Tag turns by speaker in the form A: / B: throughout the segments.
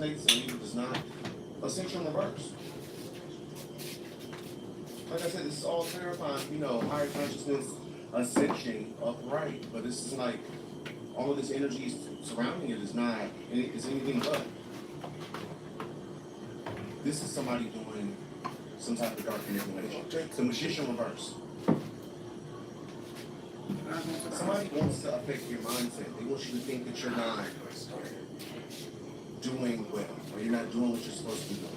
A: and you does not. Ascension reverse. Like I said, this is all clarifying, higher consciousness, ascension, upright. But this is like all of this energy surrounding it is not, it's anything but. This is somebody doing some type of dark manipulation. The magician reverse. Somebody wants to affect your mindset. They want you to think that you're not doing well, or you're not doing what you're supposed to be doing.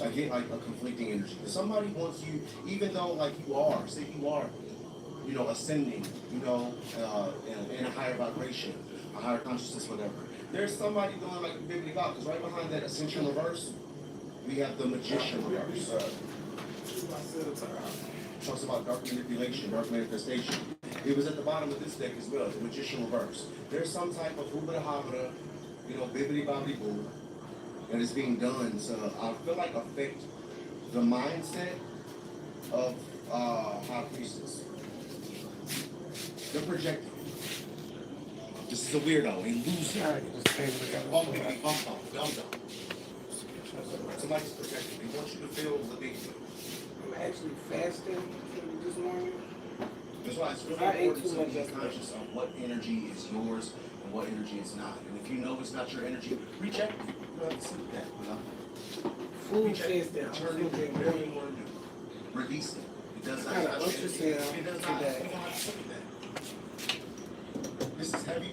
A: I get like a conflicting energy. Somebody wants you, even though like you are, say you are, ascending, in a higher vibration, a higher consciousness, whatever. There's somebody doing like the bibbity bop, because right behind that ascension reverse, we have the magician reverse. Talks about dark manipulation, dark manifestation. It was at the bottom of this deck as well, the magician reverse. There's some type of hoobada habada, bibbity bobbity boo, that is being done to, I feel like, affect the mindset of high priestess. They're projecting. This is a weirdo, a loser. Somebody's projecting. They want you to feel the big thing.
B: I'm actually fasting this morning.
A: That's why it's really important to be conscious of what energy is yours and what energy is not. And if you know it's not your energy, reject it. You don't have to sit with that.
B: Food says that.
A: Turn it whatever you want to do. Release it. It does not have to sit with that. You don't have to sit with that. This is heavy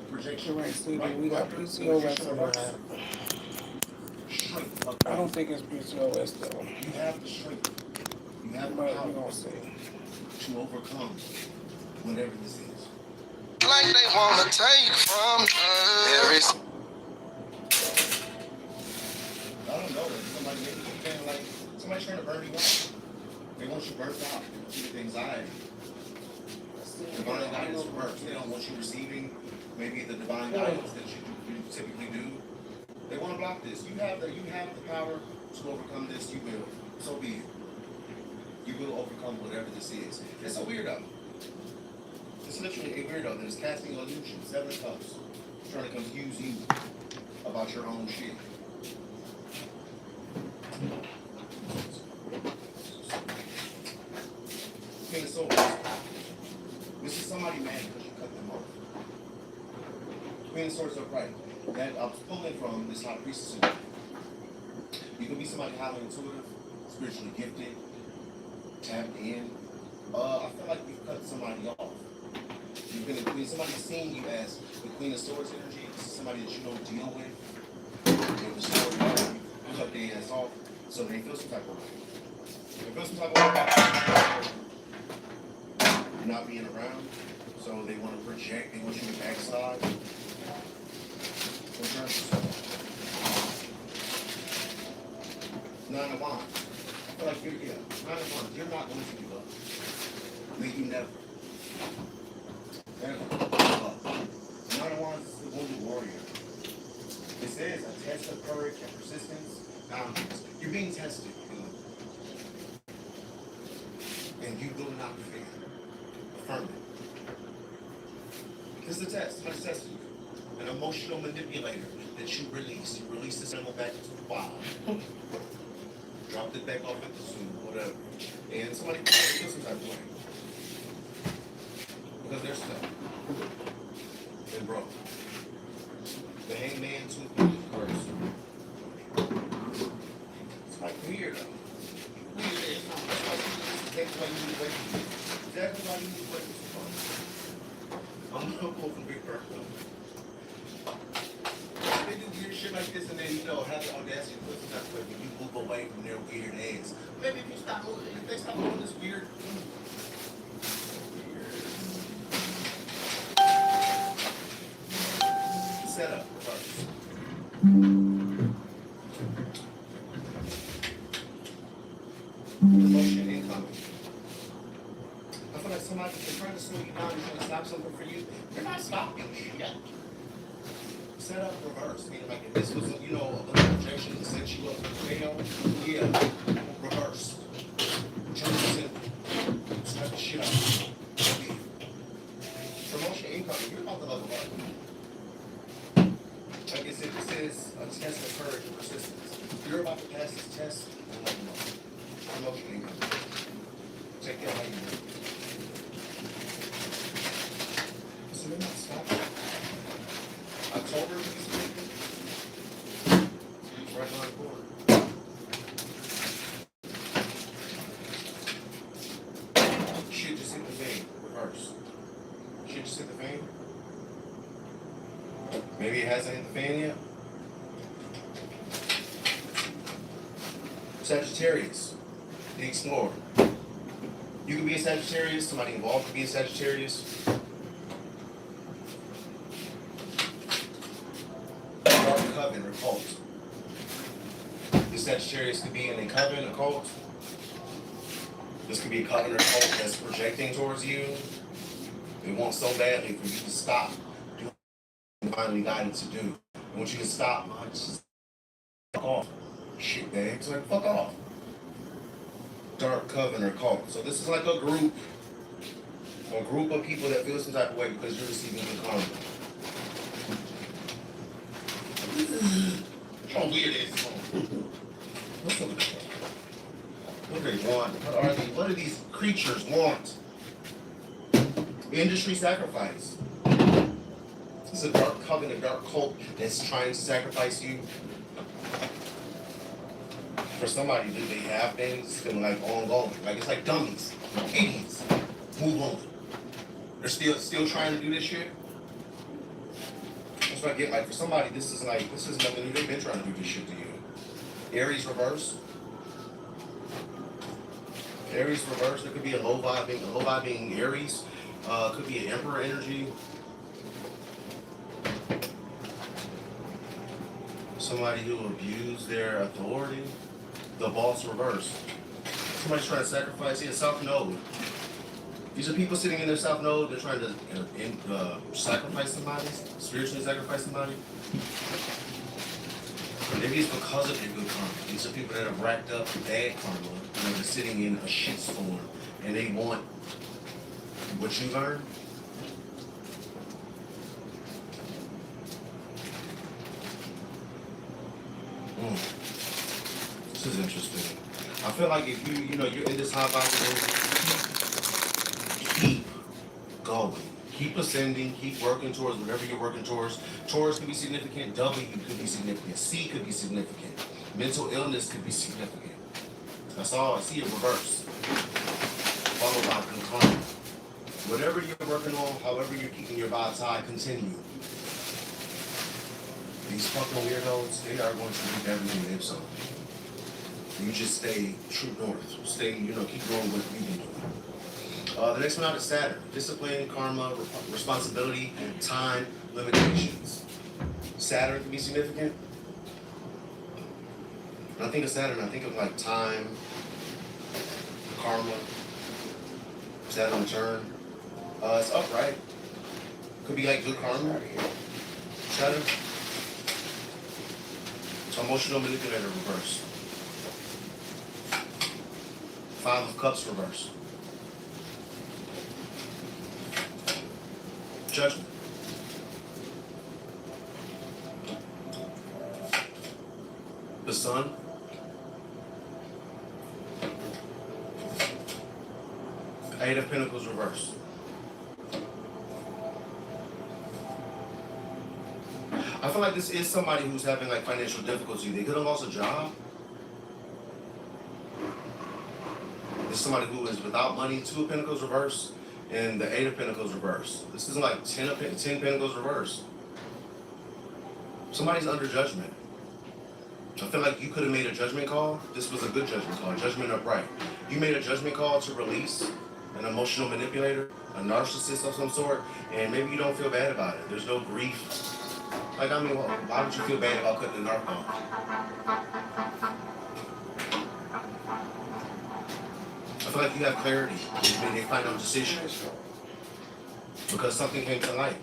A: projection.
B: Right, Stevie, we got PCOS in our
A: Shrink.
B: I don't think it's PCOS though.
A: You have to shrink. You have the power to overcome whatever this is.
C: Like they wanna take from us.
A: I don't know. Somebody's trying to burn you out. They want you burnt out. They want you with anxiety. Divine guidance works. They don't want you receiving maybe the divine guidance that you typically do. They want to block this. You have the power to overcome this. You will. So be it. You will overcome whatever this is. It's a weirdo. It's literally a weirdo that is casting illusions. 7 of Cups. Trying to confuse you about your own shit. Queen of Swords. This is somebody mad because you cut them off. Queen of Swords upright. That I was pulling from this high priestess. You can be somebody highly intuitive, spiritually gifted, tapped in. I feel like you've cut somebody off. You've been a queen. Somebody's seeing you as the Queen of Swords energy. This is somebody that you don't deal with. You're the sword. You cut their ass off, so they feel some type of way. They feel some type of way. You're not being around, so they want to project. They want you to backslide. Nine of Wands. I feel like 9 of Wands. You're not going to give up. May you never. Never give up. 9 of Wands is the wounded warrior. It says a test of courage and persistence. Boundaries. You're being tested. And you will not fail. Affirm it. This is a test. Somebody's testing you. An emotional manipulator that you release. You release this animal back into the wild. Dropped it back off at the zoo, whatever. And somebody feels some type of way. Because they're stuck. They're broke. The hangman tooth curse. It's like weird though. Weird. That's why you need to wait. That's why you need to wait for some fun. I'm gonna go from Big Bird though. They do weird shit like this and then, have the audacity to put some type of way when you move away from their weird ass. Maybe if they stop doing this weird. Setup reverse. Emotion incoming. I feel like somebody is trying to slow you down, trying to stop something for you. They're not stopping shit. Set up reverse. Meaning like if this was a little projection to set you up for fail, reverse. Turn this in. Start the shit out. Promotion incoming. You're about to level up. This is a test of courage and persistence. If you're about to pass this test, then let me know. I'm okay. Check out how you do. So they're not stopping. October, it's right on the board. Shit just hit the vein. Reverse. Shit just hit the vein. Maybe it hasn't hit the fan yet. Sagittarius, the explorer. You could be a Sagittarius, somebody involved could be a Sagittarius. Dark coven or cult. This Sagittarius could be in a coven, a cult. This could be a coven or cult that's projecting towards you. They want so badly for you to stop doing what you finally guided to do. They want you to stop, man. Just fuck off. Shit bags, like fuck off. Dark coven or cult. So this is like a group of people that feel some type of way because you're receiving good karma. How weird is this? What's up with that? What do they want? What are they? What do these creatures want? Industry sacrifice. This is a dark coven, a dark cult that's trying to sacrifice you. For somebody, do they have things feeling like ongoing? Like it's like dummies, idiots. Move on. They're still trying to do this shit. That's what I get. Like for somebody, this is nothing new. They've been trying to do this shit to you. Aries reverse. Aries reverse. There could be a low vibing Aries. Could be an Emperor energy. Somebody who abused their authority. The boss reverse. Somebody's trying to sacrifice. Yeah, South Node. These are people sitting in their South Node. They're trying to sacrifice somebody, spiritually sacrifice somebody. Or maybe it's because of their good karma. These are people that have racked up bad karma. They're sitting in a shitstorm, and they want what you learned. This is interesting. I feel like if you're in this high vibration, keep going. Keep ascending, keep working towards whatever you're working towards. Taurus could be significant, W could be significant, C could be significant, mental illness could be significant. That's all. I see it reverse. Followed by good karma. Whatever you're working on, however you're keeping your vibes high, continue. These fucking weirdos, they are going to reap everything they've sown. You just stay true north. Stay, keep doing what you've been doing. The next one out is Saturn. Discipline, karma, responsibility, time, limitations. Saturn can be significant. When I think of Saturn, I think of like time, karma, Saturn return. It's upright. Could be like good karma. Saturn. So emotional manipulator reverse. 5 of Cups reverse. Judgment. The Sun. Eight of Pentacles reverse. I feel like this is somebody who's having like financial difficulty. They could have lost a job. This is somebody who is without money. 2 of Pentacles reverse and the 8 of Pentacles reverse. This is like 10 Pentacles reverse. Somebody's under judgment. I feel like you could have made a judgment call. This was a good judgment call. Judgment upright. You made a judgment call to release an emotional manipulator, a narcissist of some sort, and maybe you don't feel bad about it. There's no grief. Like, why would you feel bad about cutting the narc off? I feel like you have clarity. You made a final decision because something came to light.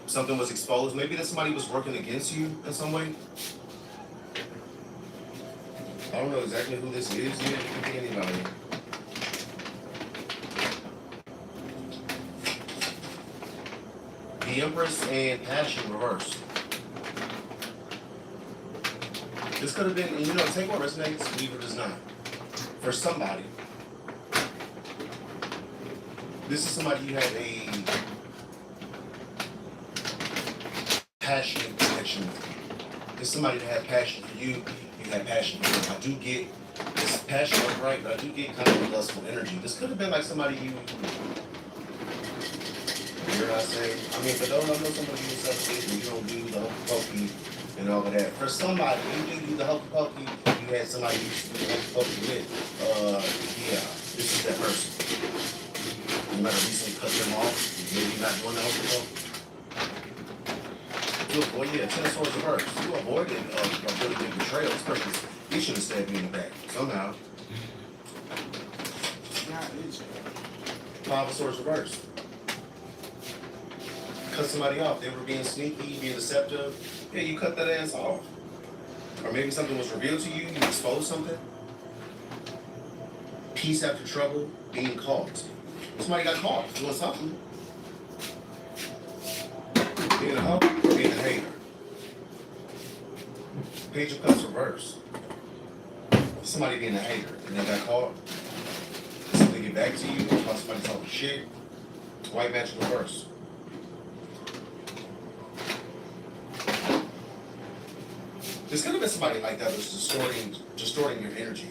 A: Something was exposed. Maybe that somebody was working against you in some way. I don't know exactly who this is yet. It could be anybody. The Empress and Passion reverse. This could have been, you know, take what resonates, leave it does not. For somebody. This is somebody you had a passionate connection with. It's somebody that had passion for you, you had passion for them. I do get this passion right, but I do get kind of a lustful energy. This could have been like somebody you hear I say. I mean, for those I know somebody you yourself and you don't do the hokey pokey and all of that. For somebody, you do the hokey pokey, you had somebody you used to do the hokey pokey with. Yeah, this is that person. You might have recently cut them off. Maybe not doing the hokey pokey. You avoid, yeah, 10 of swords reverse. You avoided a really big betrayal. This person, he should have stabbed you in the back somehow.
B: Not itching.
A: 5 of swords reverse. Cut somebody off. They were being sneaky, being deceptive. Yeah, you cut that ass off. Or maybe something was revealed to you. You exposed something. Peace after trouble, being caught. Somebody got caught doing something. Being a hoe, being a hater. Page of Cups reverse. Somebody being a hater and they got caught. Something get back to you about somebody talking shit. White magic reverse. There's gonna be somebody like that that's distorting your energy.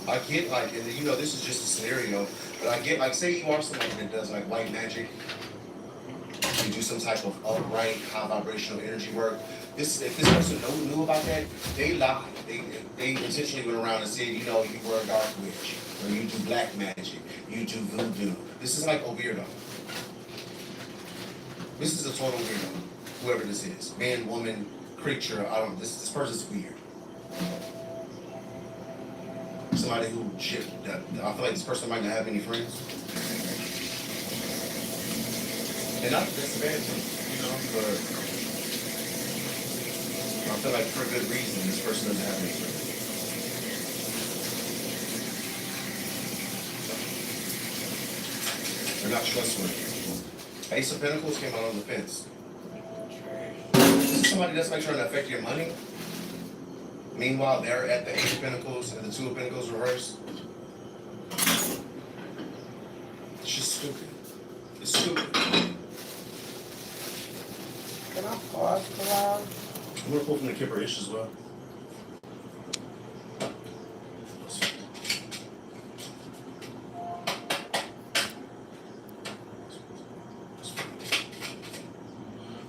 A: I get like, and you know, this is just a scenario, but I get like, say you are somebody that does like white magic. You do some type of upright, high vibrational energy work. If this person knew about that, they lied. They intentionally went around and said, you know, you were a dark witch, or you do black magic, you do voodoo. This is like a weirdo. This is a total weirdo. Whoever this is, man, woman, creature, I don't. This person's weird. Somebody who I feel like this person might not have any friends. And not that that's a bad thing, you know, but I feel like for a good reason, this person doesn't have any friends. They're not trustworthy. Ace of Pentacles came out on the fence. This is somebody that's like trying to affect your money. Meanwhile, they're at the Ace of Pentacles and the Two of Pentacles reverse. It's just stupid. It's stupid.
B: Can I pause for a while?
A: I'm gonna pull from the Kipper Ish as well.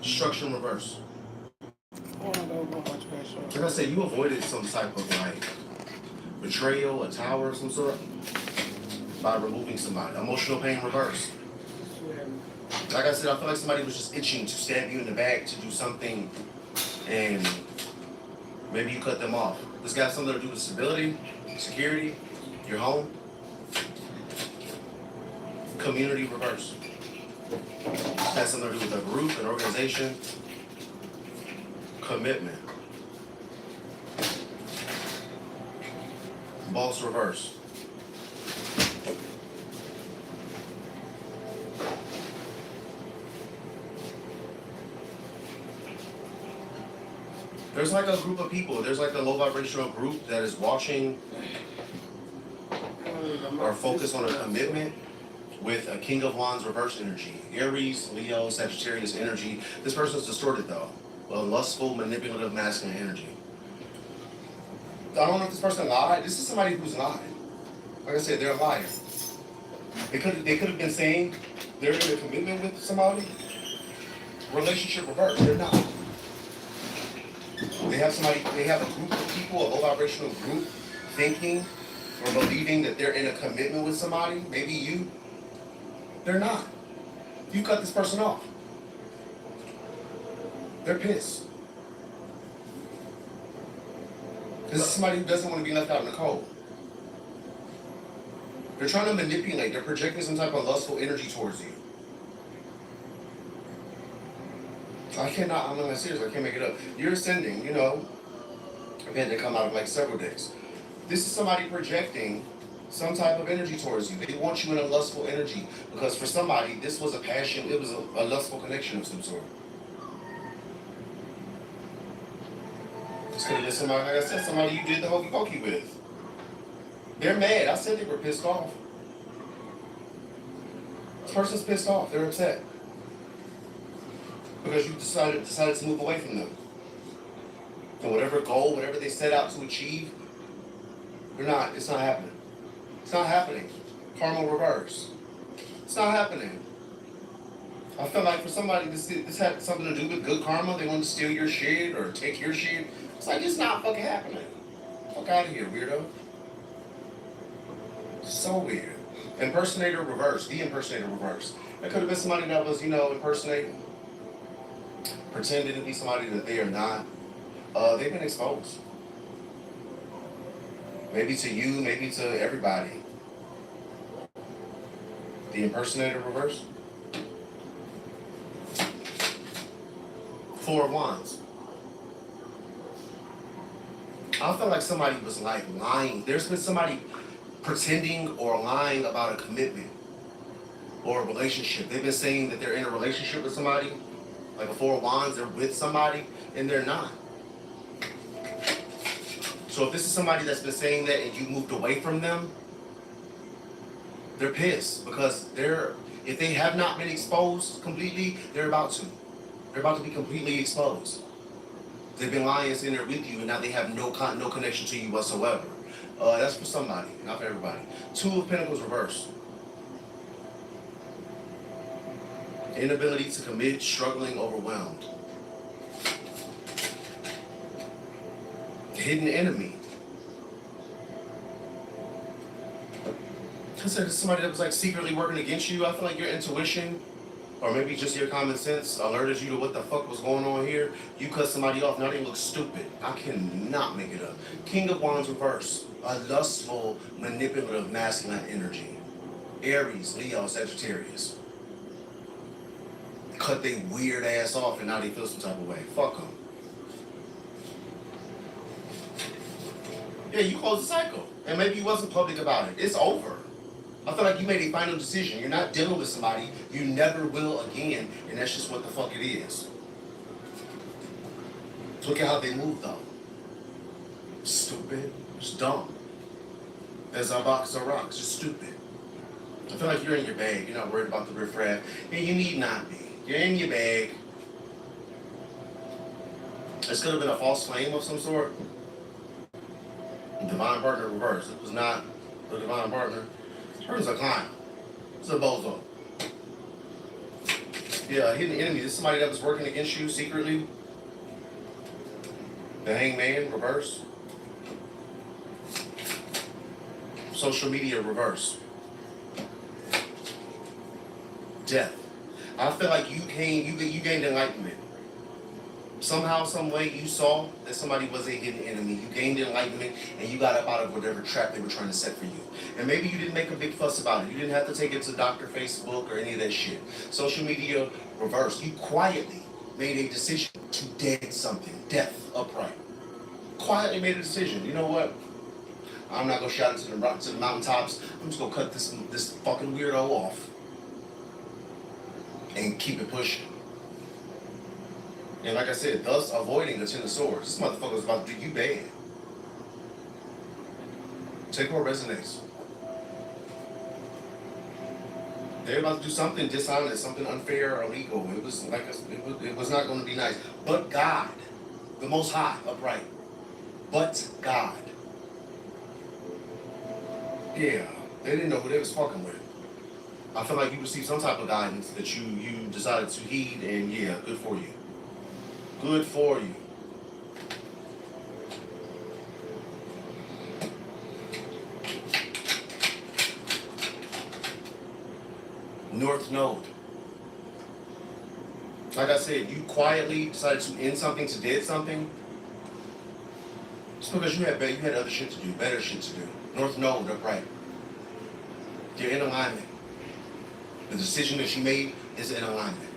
A: Destruction reverse.
B: I want to go much pressure.
A: Like I said, you avoided some type of like betrayal, a tower of some sort, by removing somebody. Emotional pain reverse. Like I said, I feel like somebody was just itching to stab you in the back to do something, and maybe you cut them off. This got something to do with stability, security, your home, community reverse. Has something to do with a group, an organization, commitment. Boss reverse. There's like a group of people, there's like a low vibrational group that is watching or focused on a commitment with a King of Wands reverse energy. Aries, Leo, Sagittarius energy. This person's distorted though. A lustful, manipulative, masculine energy. I don't know if this person lied. This is somebody who's lying. Like I said, they're a liar. They could have been saying they're in a commitment with somebody. Relationship reverse. They're not. They have a group of people, a low vibrational group, thinking or believing that they're in a commitment with somebody. Maybe you. They're not. You cut this person off. They're pissed. This is somebody who doesn't want to be left out in the cold. They're trying to manipulate. They're projecting some type of lustful energy towards you. I'm not serious. I can't make it up. You're ascending, you know. I've had to come out of like several days. This is somebody projecting some type of energy towards you. They want you in a lustful energy because for somebody, this was a passion, it was a lustful connection of some sort. This could have been somebody, like I said, somebody you did the hokey pokey with. They're mad. I said they were pissed off. This person's pissed off. They're upset. Because you decided to move away from them. And whatever goal, whatever they set out to achieve, it's not happening. It's not happening. Karma reverse. It's not happening. I feel like for somebody, this had something to do with good karma. They want to steal your shit or take your shit. It's like, it's not fucking happening. Fuck out of here, weirdo. So weird. Impersonator reverse. The impersonator reverse. It could have been somebody that was, impersonating. Pretending to be somebody that they are not. They've been exposed. Maybe to you, maybe to everybody. The impersonator reverse. 4 of Wands. I feel like somebody was like lying. There's been somebody pretending or lying about a commitment or a relationship. They've been saying that they're in a relationship with somebody, like a 4 of Wands, they're with somebody, and they're not. So if this is somebody that's been saying that and you moved away from them, they're pissed because if they have not been exposed completely, they're about to. They're about to be completely exposed. They've been lying in there with you, and now they have no connection to you whatsoever. That's for somebody, not for everybody. 2 of Pentacles reverse. Inability to commit, struggling, overwhelmed. Hidden enemy. I said somebody that was like secretly working against you. I feel like your intuition, or maybe just your common sense, alerted you to what the fuck was going on here. You cut somebody off, now they look stupid. I cannot make it up. King of Wands reverse. A lustful, manipulative, masculine energy. Aries, Leo, Sagittarius. Cut they weird ass off and now they feel some type of way. Fuck them. Yeah, you closed the cycle. And maybe you wasn't public about it. It's over. I feel like you made a final decision. You're not dealing with somebody. You never will again. And that's just what the fuck it is. Look at how they move though. Stupid. Just dumb. As our box of rocks. Just stupid. I feel like you're in your bag. You're not worried about the riffraff. And you need not be. You're in your bag. This could have been a false flame of some sort. Divine partner reverse. It was not a divine partner. Her is a client. It's a bozo. Yeah, hidden enemy. This is somebody that was working against you secretly. The Hangman reverse. Social media reverse. Death. I feel like you gained enlightenment. Somehow, some way, you saw that somebody was a hidden enemy. You gained enlightenment, and you got up out of whatever trap they were trying to set for you. And maybe you didn't make a big fuss about it. You didn't have to take it to Dr. Facebook or any of that shit. Social media reverse. You quietly made a decision to dead something. Death upright. Quietly made a decision. You know what? I'm not gonna shout it to the mountaintops. I'm just gonna cut this fucking weirdo off and keep it pushing. And like I said, thus avoiding the 10 of Swords. This motherfucker is about to do you bad. Take what resonates. They're about to do something dishonest, something unfair or illegal. It was like it was not going to be nice. But God, the Most High, upright. But God. Yeah, they didn't know who they was fucking with. I feel like you received some type of guidance that you decided to heed, and yeah, good for you. Good for you. North Node. Like I said, you quietly decided to end something, to dead something. It's because you had other shit to do, better shit to do. North Node, upright. You're in alignment. The decision that you made is in alignment.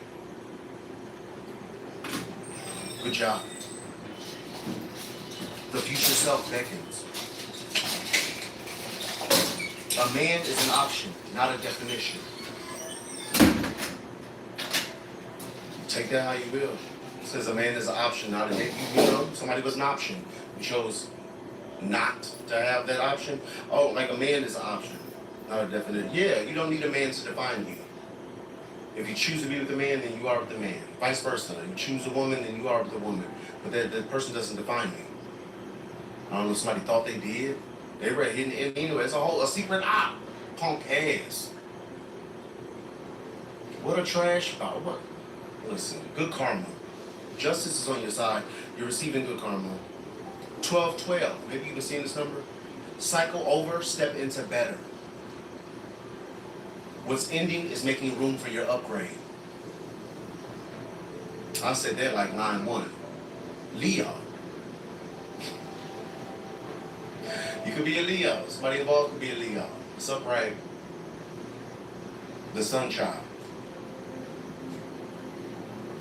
A: Good job. The future self beckons. A man is an option, not a definition. Take that how you will. It says a man is an option, not a definition. You know, somebody was an option. You chose not to have that option. Oh, like a man is an option, not a definition. Yeah, you don't need a man to define you. If you choose to be with a man, then you are with the man. Vice versa. You choose a woman, then you are with the woman. But that person doesn't define you. I don't know if somebody thought they did. They were hidden anyway. It's a secret op. Punk ass. What a trash about. What? Listen, good karma. Justice is on your side. You're receiving good karma. 12-12. Maybe you've been seeing this number. Cycle over, step into better. What's ending is making room for your upgrade. I said that like line 1. Leo. You could be a Leo. Somebody involved could be a Leo. It's upright. The sun child.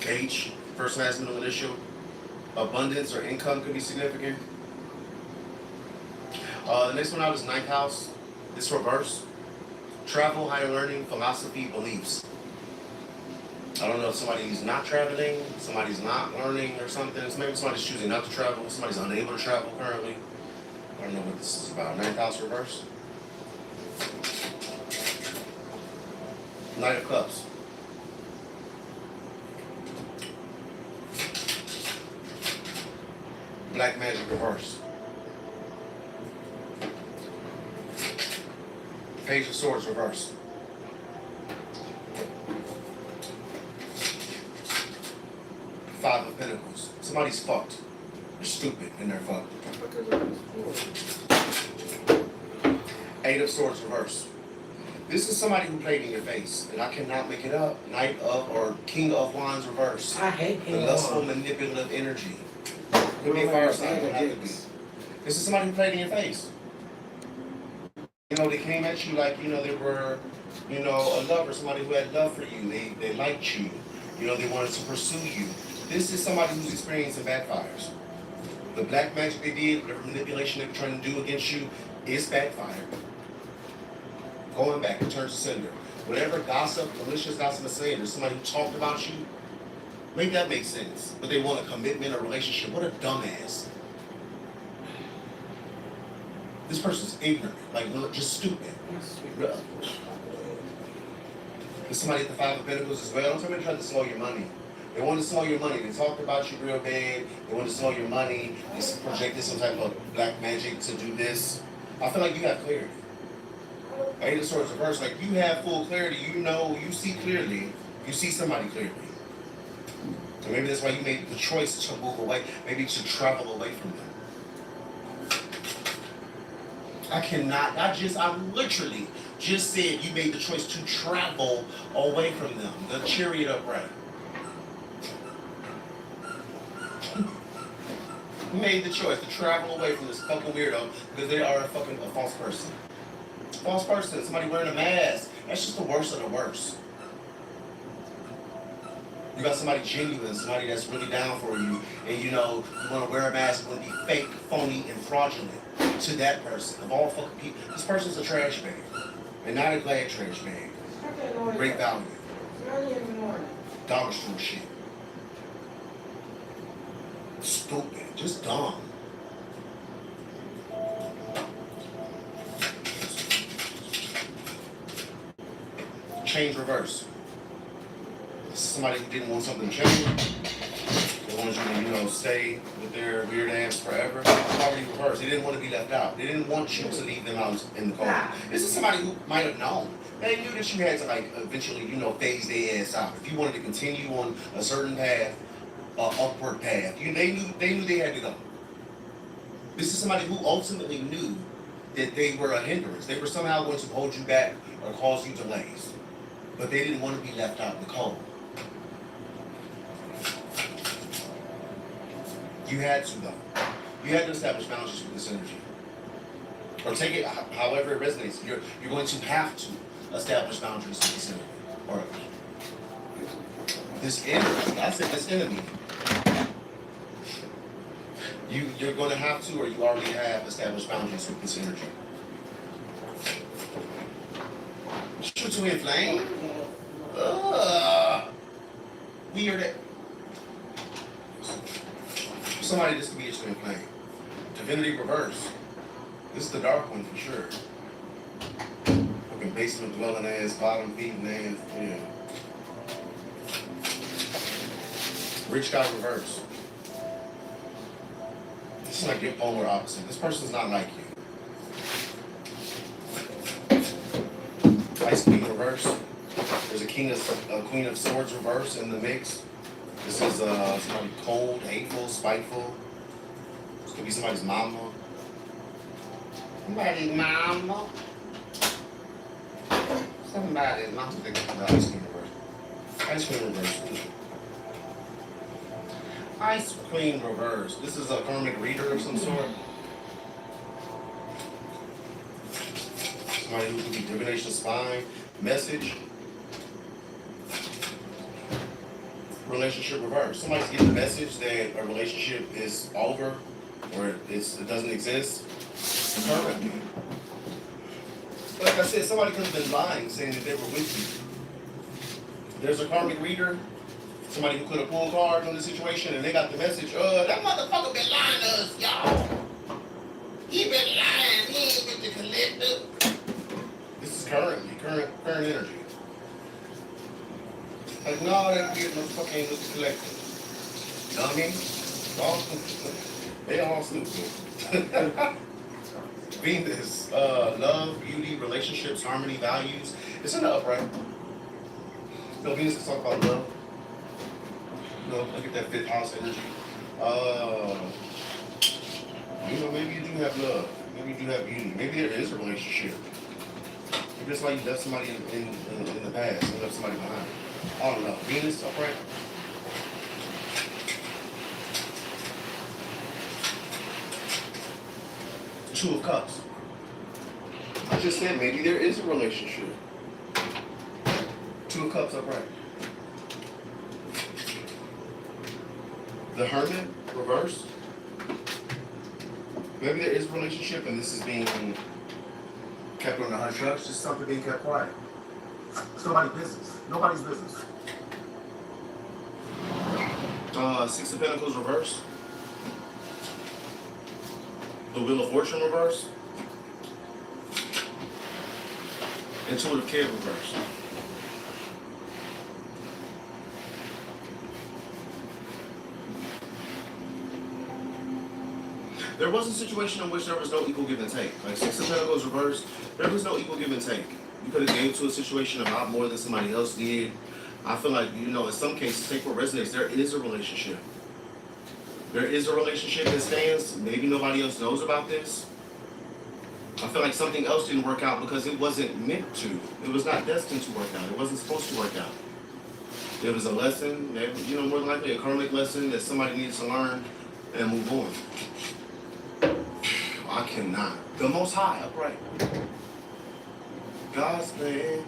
A: H, first, last, middle, initial. Abundance or income could be significant. The next one out is 9th house. It's reverse. Travel, higher learning, philosophy, beliefs. I don't know if somebody's not traveling, somebody's not learning or something. So maybe somebody's choosing not to travel, somebody's unable to travel currently. I don't know what this is about. 9th house reverse. Knight of Cups. Black magic reverse. Page of Swords reverse. Five of Pentacles. Somebody's fucked. They're stupid and they're fucked. Eight of Swords reverse. This is somebody who played in your face, and I cannot make it up. Knight of or King of Wands reverse.
B: I hate
A: The
B: King of
A: lustful,
B: Wands.
A: manipulative energy. Could be a fire sign. Don't have to be. This is somebody who played in your face. You know, they came at you like, you know, they were, you know, a lover, somebody who had love for you. They liked you. You know, they wanted to pursue you. This is somebody who's experiencing backfires. The black magic they did, whatever manipulation they were trying to do against you, is backfire. Going back, return to sender. Whatever gossip, malicious gossip is saying, there's somebody who talked about you, maybe that makes sense. But they want a commitment, a relationship. What a dumbass. This person's ignorant, like just stupid. There's somebody at the Five of Pentacles as well. Somebody trying to slow your money. They want to slow your money. They talked about you real bad. They want to slow your money. They projected some type of black magic to do this. I feel like you have clarity. Eight of Swords reverse, like you have full clarity. You know, you see clearly. You see somebody clearly. So maybe that's why you made the choice to move away, maybe to travel away from them. I literally just said you made the choice to travel away from them. The chariot upright. You made the choice to travel away from this fucking weirdo because they are a false person. False person, somebody wearing a mask. That's just the worst of the worst. You got somebody genuine, somebody that's really down for you, and you know, you want to wear a mask, you want to be fake, phony, and fraudulent to that person. Of all fucking people, this person's a trash bag, and not a glad trash bag. Great value. Dollar store shit. Stupid, just dumb. Change reverse. Somebody who didn't want something to change. They wanted you to, you know, stay with their weird ass forever. Poverty reverse. They didn't want to be left out. They didn't want you to leave them out in the cold. This is somebody who might have known. They knew that you had to, like, eventually, you know, phase their ass out. If you wanted to continue on a certain path, upward path, they knew they had to go. This is somebody who ultimately knew that they were a hindrance. They were somehow going to hold you back or cause you delays. But they didn't want to be left out in the cold. You had to, though. You had to establish boundaries with this energy. Or take it however it resonates. You're going to have to establish boundaries with this energy. Or this enemy. I said this enemy. You're going to have to, or you already have established boundaries with this energy. twin flame. Weird. Somebody this could be a twin flame. Divinity reverse. This is the dark one for sure. Fucking basement dwelling ass, bottom feeding ass. Yeah. Rich guy reverse. This is like your polar opposite. This person's not like you. Ice Queen reverse. There's a Queen of Swords reverse in the mix. This is somebody cold, hateful, spiteful. This could be somebody's mama. Somebody's mama. Somebody's mama. The Ice Queen reverse. Ice Queen reverse. Ice Queen reverse. This is a karmic reader of some sort. Somebody who could be divination spine. Message. Relationship reverse. Somebody's getting a message that a relationship is over or it doesn't exist. Currently. Like I said, somebody could have been lying saying that they were with you. There's a karmic reader. Somebody who could have pulled cards on the situation and they got the message, that motherfucker been lying to us, y'all. He been lying, he ain't with the collective. This is current energy. Like, no, that kid no fucking with the collective. Dummy. They all stupid. Venus, love, beauty, relationships, harmony, values. It's in the upright. So Venus can talk about love. Look at that fifth house energy. Maybe you do have love. Maybe you do have beauty. Maybe there is a relationship. Maybe it's like you left somebody in the past. You left somebody behind. I don't know. Venus, upright. Two of Cups. I just said maybe there is a relationship. Two of Cups upright. The Hermit, reverse. Maybe there is a relationship and this is being kept on the hush hush, just something being kept quiet. It's nobody's business. Nobody's business. Six of Pentacles, reverse. The Wheel of Fortune, reverse. Intuitive Kid, reverse. There was a situation in which there was no equal give and take. Like Six of Pentacles reversed, there was no equal give and take. You could have gave to a situation a lot more than somebody else did. I feel like, in some cases, take what resonates, there is a relationship. There is a relationship that stands. Maybe nobody else knows about this. I feel like something else didn't work out because it wasn't meant to. It was not destined to work out. It wasn't supposed to work out. There was a lesson, more than likely a karmic lesson that somebody needs to learn and move on. I cannot. The Most High, upright. God's plan.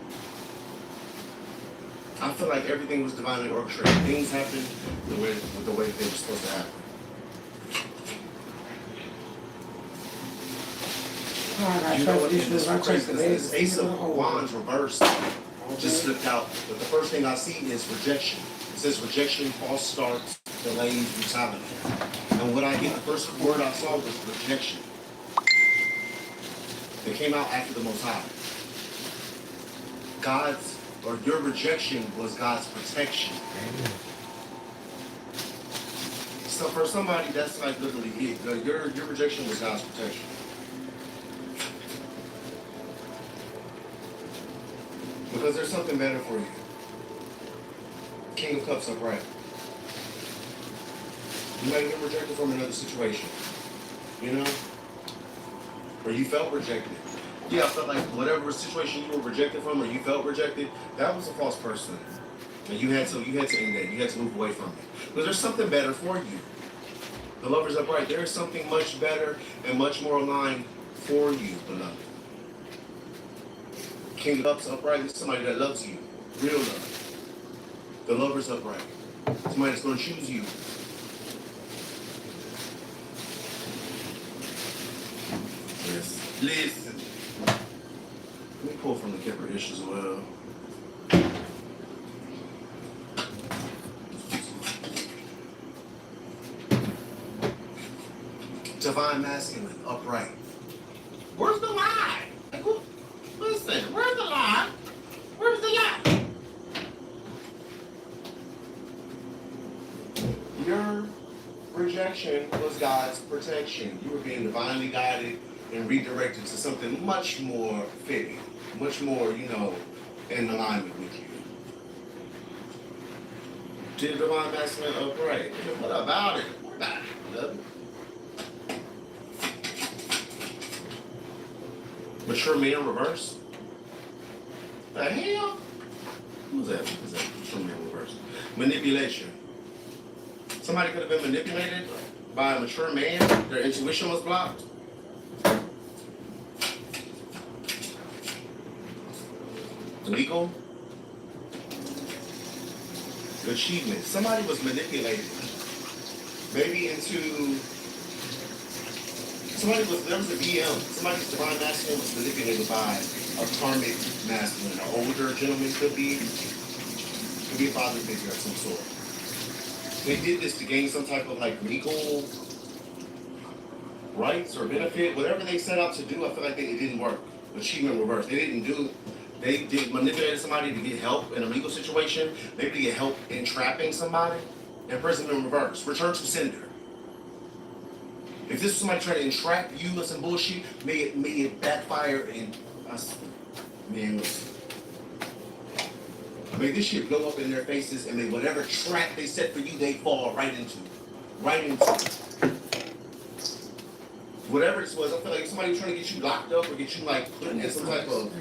A: I feel like everything was divinely orchestrated. Things happened the way they were supposed to happen. You know what? This is crazy. This Ace of Wands reversed just slipped out. But the first thing I see is rejection. It says rejection, false starts, delays, brutality. And what I get, the first word I saw was rejection. It came out after the Most High. Your rejection was God's protection. Amen. So for somebody, that's like literally it. Your rejection was God's protection. Because there's something better for you. King of Cups upright. You might have been rejected from another situation. Or you felt rejected. Yeah, I felt like whatever situation you were rejected from or you felt rejected, that was a false person. And you had to end that. You had to move away from it. Because there's something better for you. The Lovers upright. There is something much better and much more aligned for you, beloved. King of Cups upright is somebody that loves you. Real love. The Lovers upright. Somebody that's going to choose you. Listen. Let me pull from the Kipper-ish as well. Divine masculine, upright. Where's the lie? Like, listen, where's the lie? Where's the lie? Your rejection was God's protection. You were being divinely guided and redirected to something much more fitting, much more, in alignment with you. Did divine masculine upright? What about it? What about it, love? Mature man reverse? The hell? Who's that? Who's that? Mature man reverse. Manipulation. Somebody could have been manipulated by a mature man. Their intuition was blocked. Legal. Achievement. Somebody was manipulated. Maybe there was a VM. Somebody's divine masculine was manipulated by a karmic masculine. An older gentleman could be a father figure of some sort. They did this to gain some type of legal rights or benefit. Whatever they set out to do, I feel like it didn't work. Achievement reverse. They did manipulate somebody to get help in a legal situation. Maybe to get help in trapping somebody. Imprisonment reverse. Return to sender. If this was somebody trying to entrap you with some bullshit, may it backfire and may this shit blow up in their faces, and may whatever trap they set for you, they fall right into. Whatever this was, I feel like somebody was trying to get you locked up or get you put in some type of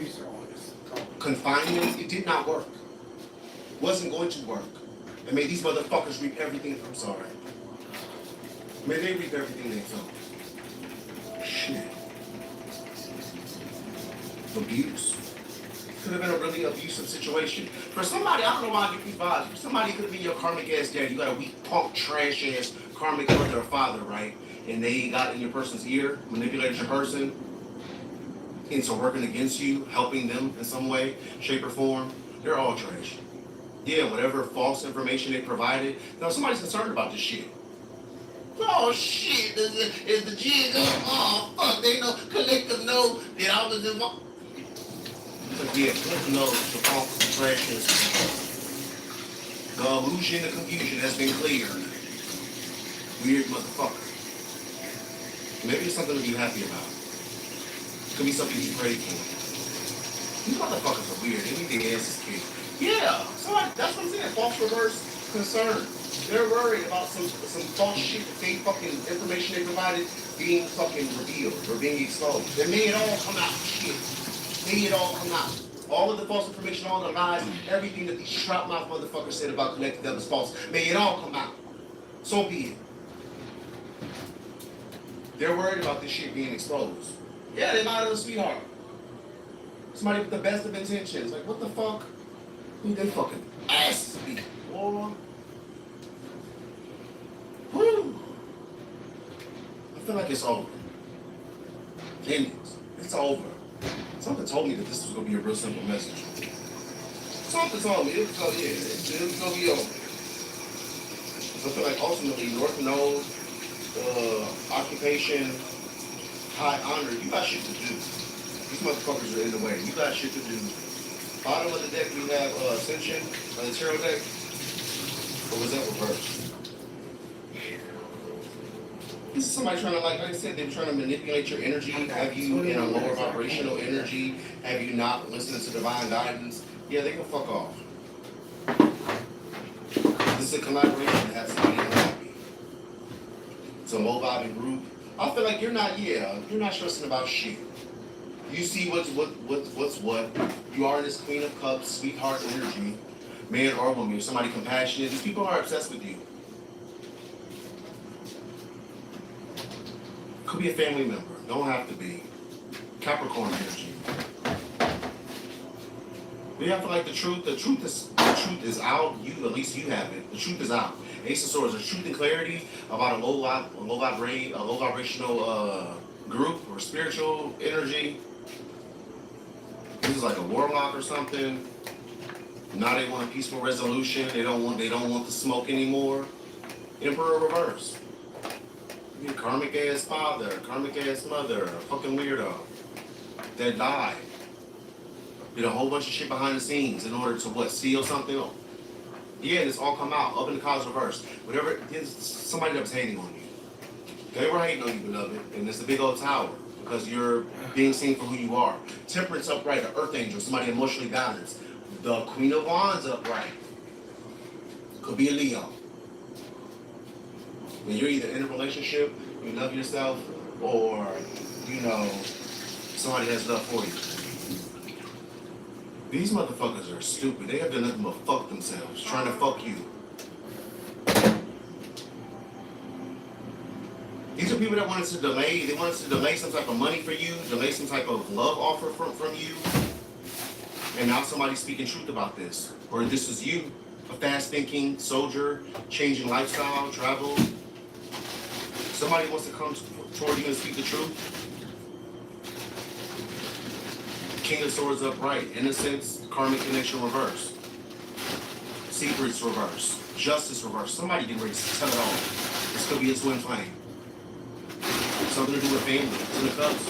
A: confinement. It did not work. Wasn't going to work. And may these motherfuckers reap everything. I'm sorry. May they reap everything they sow. Shit. Abuse. Could have been a really abusive situation. For somebody, I don't know why I get these vibes. For somebody, it could have been your karmic ass dad. You got a weak, punk, trash ass karmic mother or father, right? And they got in your person's ear, manipulated your person into working against you, helping them in some way, shape, or form. They're all trash. Yeah, whatever false information they provided. Now, somebody's concerned about this shit. Oh shit, is the jig up? Oh fuck, they know, collective know that I was involved. But yeah, collective knows the false, the trash is. The illusion, the confusion has been cleared. Weird motherfucker. Maybe it's something to be happy about. Could be something you prayed for. These motherfuckers are weird. They need their asses kicked. Yeah, that's what I'm saying. False reverse concern. They're worried about some false shit that they fucking information they provided being fucking revealed or being exposed. And may it all come out. Shit. May it all come out. All of the false information, all the lies, everything that these trap mouth motherfuckers said about connected that was false. May it all come out. So be it. They're worried about this shit being exposed. Yeah, they lied to a sweetheart. Somebody with the best of intentions. Like, what the fuck? Who they fucking asses be? Boy. Woo. I feel like it's over. It's over. Something told me that this was going to be a real simple message. Something told me it was going to be over. So I feel like ultimately North Node, occupation, high honor, you got shit to do. These motherfuckers are in the way. You got shit to do. Bottom of the deck we have Ascension, the tarot deck. Or was that reversed? This is somebody trying to, like I said, they're trying to manipulate your energy, have you in a lower vibrational energy, have you not listening to divine guidance. Yeah, they can fuck off. This is a collaboration to have somebody unhappy. It's a low vibing group. I feel like you're not stressing about shit. You see what's what. You are this Queen of Cups, sweetheart energy, man or woman. You're somebody compassionate. These people are obsessed with you. Could be a family member. Don't have to be. Capricorn energy. We have to like the truth. The truth is out. At least you have it. The truth is out. Ace of Swords. There's truth and clarity about a low vibrational group or spiritual energy. This is like a warlock or something. Now they want a peaceful resolution. They don't want the smoke anymore. Emperor reverse. Your karmic ass father, karmic ass mother, a fucking weirdo that died. Did a whole bunch of shit behind the scenes in order to what? Steal something? Yeah, this all come out. Up in the cause reverse. Whatever, there's somebody that was hating on you. They were hating on you, beloved. And it's the big old tower. Because you're being seen for who you are. Temperance upright, the earth angel, somebody emotionally balanced. The Queen of Wands upright. Could be a Leo. When you're either in a relationship, you love yourself, or, you know, somebody has love for you. These motherfuckers are stupid. They have done nothing but fuck themselves, trying to fuck you. These are people that want us to delay. They want us to delay some type of money for you, delay some type of love offer from you. And now somebody's speaking truth about this. Or this is you, a fast-thinking soldier, changing lifestyle, travel. Somebody wants to come toward you and speak the truth. King of Swords upright. Innocence, karmic connection reverse. Secrets reverse. Justice reverse. Somebody getting ready to tell it all. This could be a twin flame. Something to do with family. It's in the cups.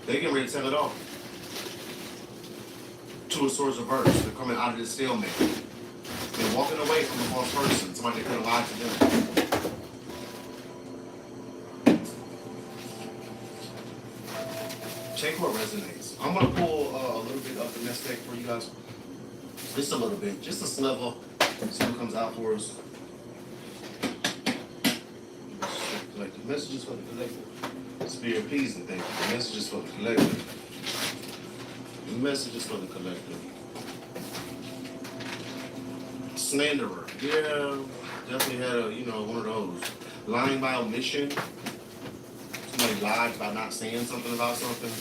A: They getting ready to tell it all. Two of Swords reverse. They're coming out of this stalemate. They're walking away from a false person. Somebody that could have lied to them. Take what resonates. I'm gonna pull a little bit of the mistake for you guys. Just a little bit, just a sliver. See what comes out for us. Like the messages for the collective. Spirit, please and thank you. The messages for the collective. The messages for the collective. Slanderer. Yeah, definitely had one of those. Lying by omission. Somebody lied by not saying something about something.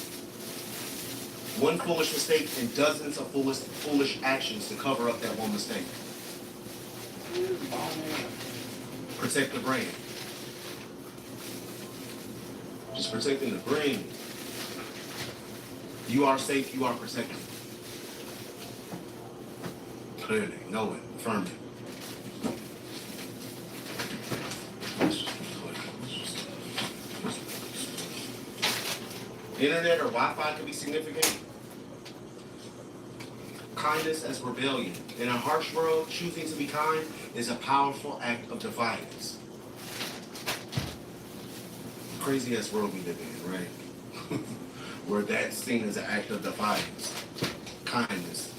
A: One foolish mistake and dozens of foolish actions to cover up that one mistake. Protect the brain. Just protecting the brain. You are safe, you are protected. Clearly, know it, affirm it. Internet or Wi-Fi could be significant. Kindness as rebellion. In a harsh world, choosing to be kind is a powerful act of defiance. Crazy ass world we live in, right? Where that's seen as an act of defiance. Kindness.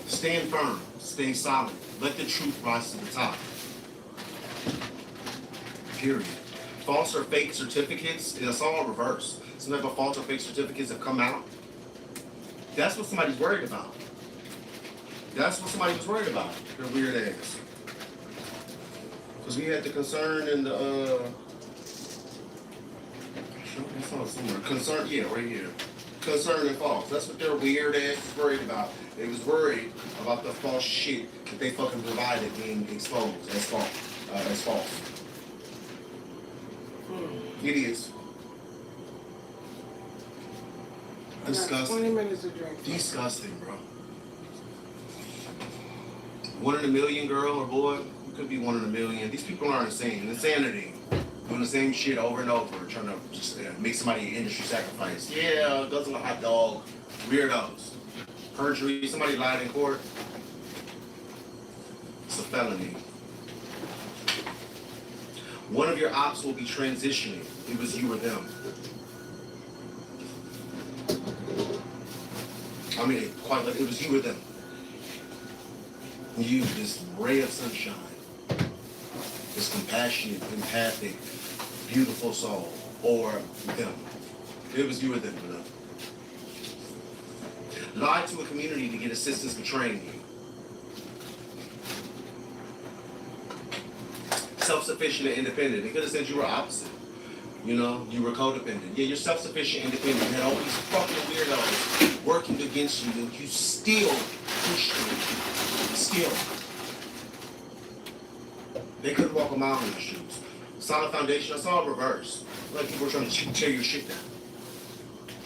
A: Stand firm. Stay solid. Let the truth rise to the top. Period. False or fake certificates, it's all reverse. Some type of false or fake certificates have come out. That's what somebody's worried about. That's what somebody was worried about. Their weird ass. Because we had the concern in the I saw it somewhere. Concern, yeah, right here. Concern and false. That's what their weird ass was worried about. They was worried about the false shit that they fucking provided being exposed as false. Idiots. Disgusting.
B: 20 minutes to drink.
A: Disgusting, bro. 1 in a million, girl or boy. It could be 1 in a million. These people are insane. Insanity. Doing the same shit over and over, trying to just make somebody an industry sacrifice. Yeah, dozen of hot dog. Weirdos. Perjury. Somebody lied in court. It's a felony. One of your ops will be transitioning. It was you or them. I mean, quite like it was you or them. You, this ray of sunshine, this compassionate, empathic, beautiful soul, or them. It was you or them, you know. Lied to a community to get assistance betraying you. Self-sufficient and independent. They could have said you were opposite. You know, you were codependent. Yeah, you're self-sufficient, independent. You had all these fucking weirdos working against you, and you still pushed them. Still. They couldn't walk a mile in your shoes. Solid foundation, I saw it reverse. Like people were trying to tear your shit down.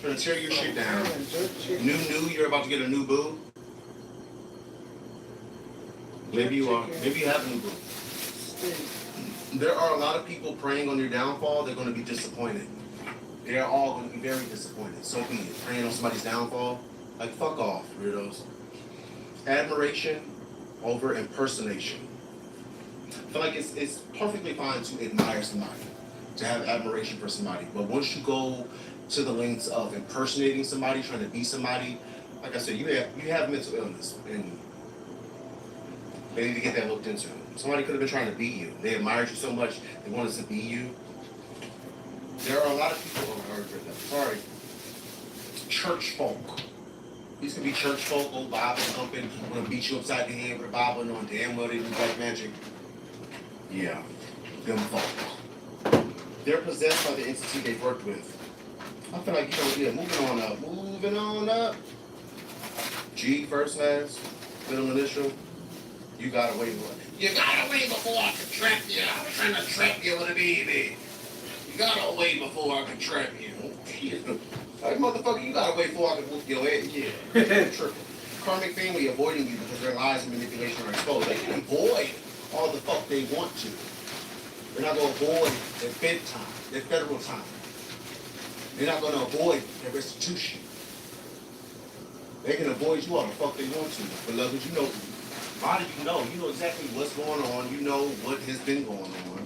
A: Trying to tear your shit down. New, you're about to get a new boo. Maybe you are. Maybe you have a new boo. There are a lot of people praying on your downfall. They're going to be disappointed. They're all going to be very disappointed. So be it. Praying on somebody's downfall, like fuck off, weirdos. Admiration over impersonation. I feel like it's perfectly fine to admire somebody, to have admiration for somebody. But once you go to the lengths of impersonating somebody, trying to be somebody, like I said, you have mental illness, and they need to get that looked into. Somebody could have been trying to be you. They admired you so much, they wanted to be you. There are a lot of people, church folk. These could be church folk, old Bible thumping, want to beat you upside the head with a Bible, knowing damn well they do black magic. Yeah, them folk. They're possessed by the entity they've worked with. I feel like, moving on up. G, first class, middle initial. You gotta wait. You gotta wait before I can trap you. I was trying to trap you with a baby. You gotta wait before I can trap you. Like, motherfucker, you gotta wait before I can whoop your head. Yeah. Tripping. Karmic family avoiding you because their lies and manipulation are exposed. They can avoid all the fuck they want to. They're not gonna avoid their bedtime, their federal time. They're not gonna avoid their restitution. They can avoid you all the fuck they want to. Beloved, you know, body, you know exactly what's going on. You know what has been going on.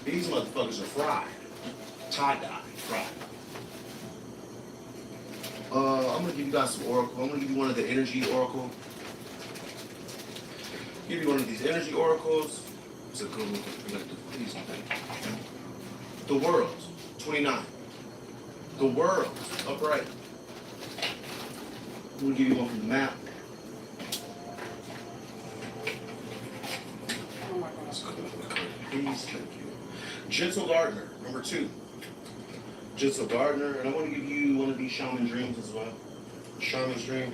A: These motherfuckers are fried. Tie-dye, fried. I'm gonna give you guys some oracle. I'm gonna give you one of the energy oracle. Give you one of these energy oracles. It's a good one. Please, the world, 29. The world, upright. I'm gonna give you one from the map. Please, thank you. Gentle Gardener, number 2. Gentle Gardener, and I want to give you one of these shaman dreams as well. Shaman's dream.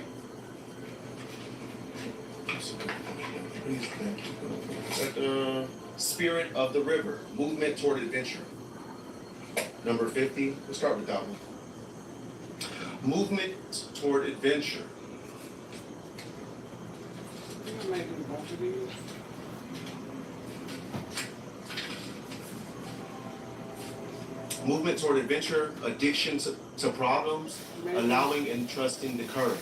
A: Please, thank you. It's like Spirit of the River, movement toward adventure. Number 50. We'll start with that one. Movement toward adventure.
B: I'm making both of these.
A: Movement toward adventure, addiction to problems, allowing and trusting the current.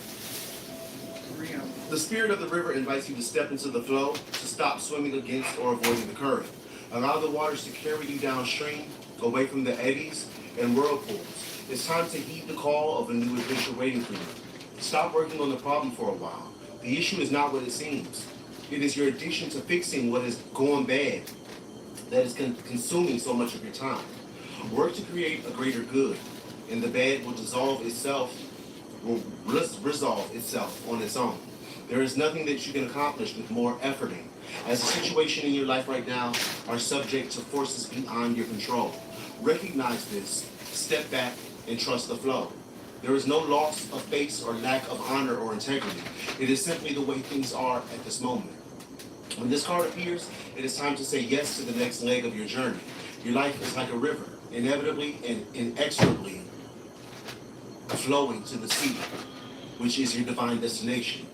A: The spirit of the river invites you to step into the flow, to stop swimming against or avoiding the current. Allow the waters to carry you downstream, away from the eddies and whirlpools. It's time to heed the call of a new adventure waiting for you. Stop working on the problem for a while. The issue is not what it seems. It is your addiction to fixing what is going bad that is consuming so much of your time. Work to create a greater good, and the bad will resolve itself on its own. There is nothing that you can accomplish with more efforting, as the situation in your life right now are subject to forces beyond your control. Recognize this, step back, and trust the flow. There is no loss of face or lack of honor or integrity. It is simply the way things are at this moment. When this card appears, it is time to say yes to the next leg of your journey. Your life is like a river, inevitably and inexorably flowing to the sea, which is your divine destination.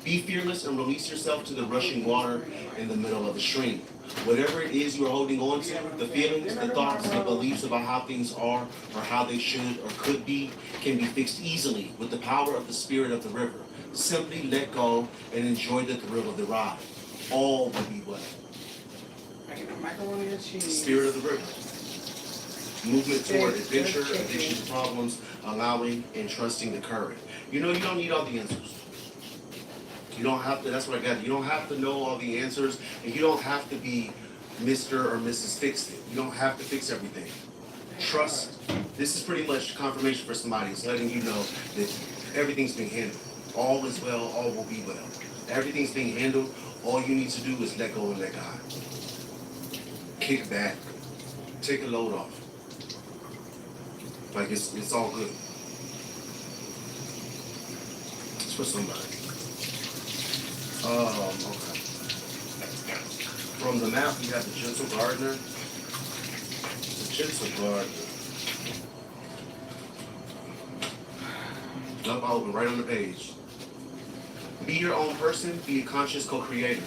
A: Be fearless and release yourself to the rushing water in the middle of the stream. Whatever it is you are holding on to, the feelings, the thoughts, the beliefs about how things are or how they should or could be, can be fixed easily with the power of the spirit of the river. Simply let go and enjoy the thrill of the ride. All will be well. Spirit of the river. Movement toward adventure, addiction to problems, allowing and trusting the current. You know, you don't need all the answers. You don't have to, that's what I got. You don't have to know all the answers, and you don't have to be Mr. or Mrs. Fixed It. You don't have to fix everything. Trust. This is pretty much confirmation for somebody. It's letting you know that everything's being handled. All is well, all will be well. Everything's being handled. All you need to do is let go and let God. Kick back. Take a load off. Like it's all good. It's for somebody. Okay. From the map, you have the Gentle Gardener. The Gentle Gardener. Up, open, right on the page. Be your own person, be a conscious co-creator.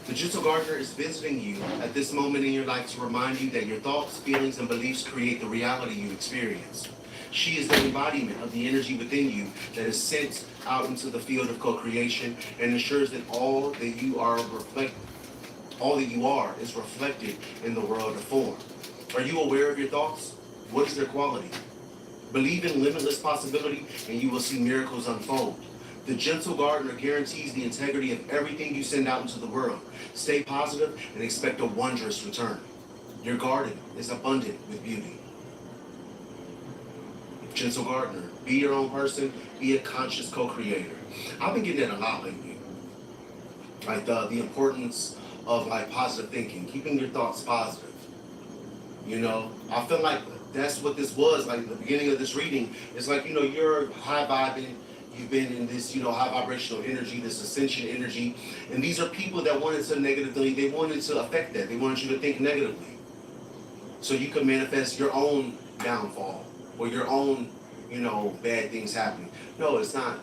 A: The gentle gardener is visiting you at this moment in your life to remind you that your thoughts, feelings, and beliefs create the reality you experience. She is the embodiment of the energy within you that is sent out into the field of co-creation and ensures that all that you are is reflected in the world of form. Are you aware of your thoughts? What is their quality? Believe in limitless possibility and you will see miracles unfold. The gentle gardener guarantees the integrity of everything you send out into the world. Stay positive and expect a wondrous return. Your garden is abundant with beauty. Gentle gardener, be your own person, be a conscious co-creator. I've been getting that a lot lately. Like the importance of like positive thinking, keeping your thoughts positive. You know, I feel like that's what this was, like the beginning of this reading. It's like, you're high vibing, you've been in this, high vibrational energy, this ascension energy. And these are people that wanted to negatively, they wanted to affect that. They wanted you to think negatively. So you could manifest your own downfall or your own, bad things happening. No, it's not,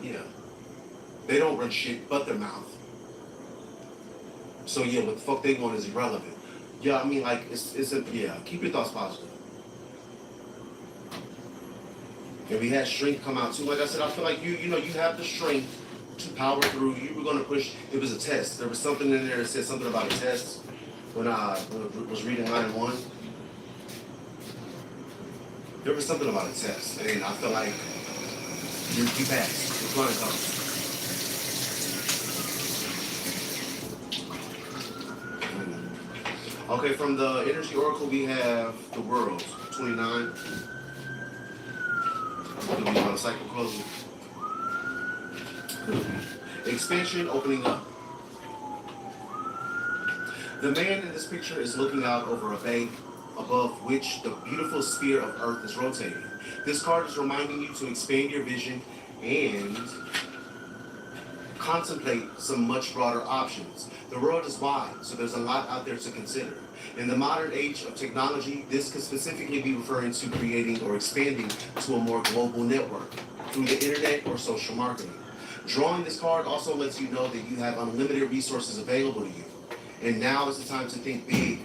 A: They don't run shit but their mouth. So yeah, what the fuck they want is irrelevant. Yeah, I mean, like, keep your thoughts positive. And we had strength come out too. Like I said, I feel like you have the strength to power through. You were gonna push. It was a test. There was something in there that said something about a test when I was reading line 1. There was something about a test, and I feel like you passed. You're flying colors. Okay, from the Energy Oracle, we have the World, 29. Then we want cycle closing. Expansion opening up. The man in this picture is looking out over a bay above which the beautiful sphere of Earth is rotating. This card is reminding you to expand your vision and contemplate some much broader options. The world is wide, so there's a lot out there to consider. In the modern age of technology, this could specifically be referring to creating or expanding to a more global network through the internet or social marketing. Drawing this card also lets you know that you have unlimited resources available to you. And now is the time to think big.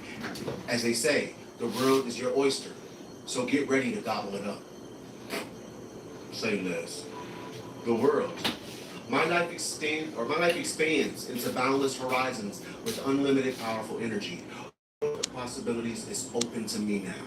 A: As they say, the world is your oyster, so get ready to gobble it up. Say less. The world. My life expands into boundless horizons with unlimited powerful energy. The possibilities is open to me now.